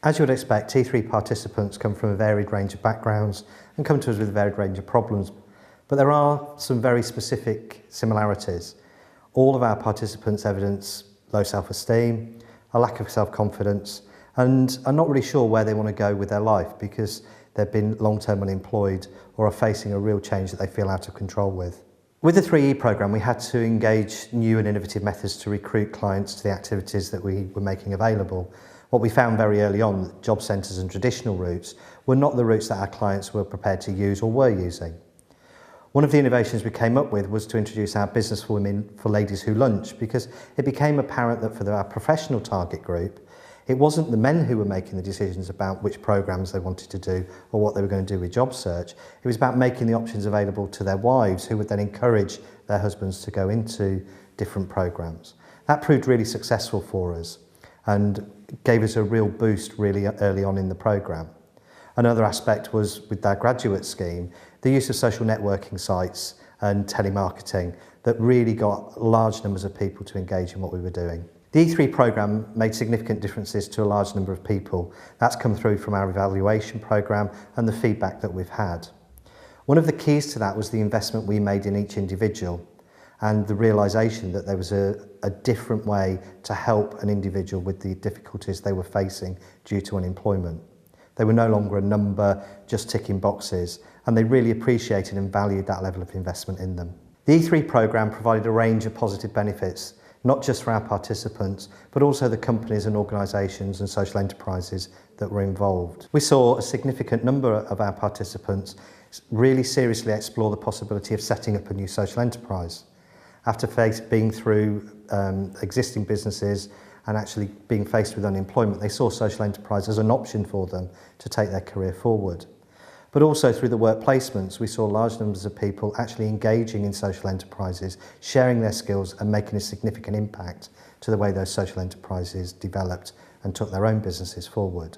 As you would expect, T3 participants come from a varied range of backgrounds and come to us with a varied range of problems, but there are some very specific similarities. All of our participants evidence low self-esteem, a lack of self-confidence, and are not really sure where they want to go with their life because they've been long-term unemployed or are facing a real change that they feel out of control with. With the 3E programme, we had to engage new and innovative methods to recruit clients to the activities that we were making available. What we found very early on, that job centres and traditional routes were not the routes that our clients were prepared to use or were using. One of the innovations we came up with was to introduce our Business for Women for Ladies Who Lunch, because it became apparent that for our professional target group, it wasn't the men who were making the decisions about which programmes they wanted to do or what they were going to do with job search. It was about making the options available to their wives, who would then encourage their husbands to go into different programmes. That proved really successful for us and gave us a real boost really early on in the programme. Another aspect was with our graduate scheme, the use of social networking sites and telemarketing that really got large numbers of people to engage in what we were doing. The E3 programme made significant differences to a large number of people. That's come through from our evaluation programme and the feedback that we've had. One of the keys to that was the investment we made in each individual and the realisation that there was a different way to help an individual with the difficulties they were facing due to unemployment. They were no longer a number just ticking boxes, and they really appreciated and valued that level of investment in them. The E3 programme provided a range of positive benefits, not just for our participants, but also the companies and organisations and social enterprises that were involved. We saw a significant number of our participants really seriously explore the possibility of setting up a new social enterprise. After being through existing businesses and actually being faced with unemployment, they saw social enterprise as an option for them to take their career forward. But also through the work placements, we saw large numbers of people actually engaging in social enterprises, sharing their skills and making a significant impact to the way those social enterprises developed and took their own businesses forward,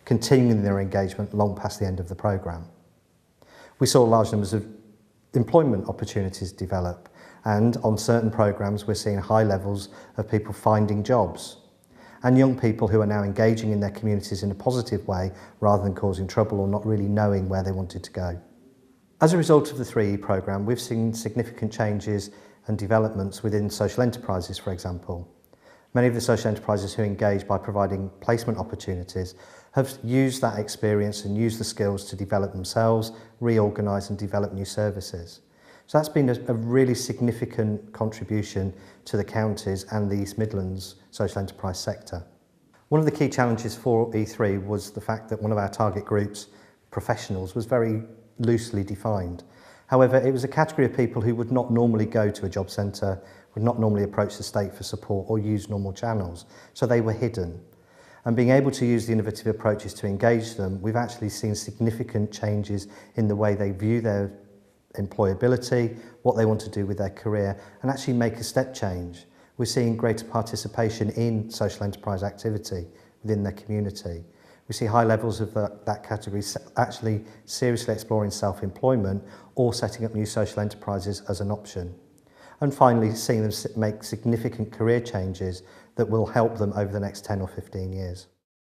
continuing their engagement long past the end of the programme. We saw large numbers of employment opportunities develop, and on certain programmes we're seeing high levels of people finding jobs, and young people who are now engaging in their communities in a positive way rather than causing trouble or not really knowing where they wanted to go. As a result of the 3E programme, we've seen significant changes and developments within social enterprises, for example. Many of the social enterprises who engage by providing placement opportunities have used that experience and used the skills to develop themselves, reorganise and develop new services. So that's been a really significant contribution to the counties and the East Midlands social enterprise sector. One of the key challenges for E3 was the fact that one of our target groups, professionals, was very loosely defined. However, it was a category of people who would not normally go to a job centre, would not normally approach the state for support or use normal channels, so they were hidden. And being able to use the innovative approaches to engage them, we've actually seen significant changes in the way they view their employability, what they want to do with their career, and actually make a step change. We're seeing greater participation in social enterprise activity within their community. We see high levels of that category actually seriously exploring self-employment or setting up new social enterprises as an option. And finally, seeing them make significant career changes that will help them over the next 10 or 15 years.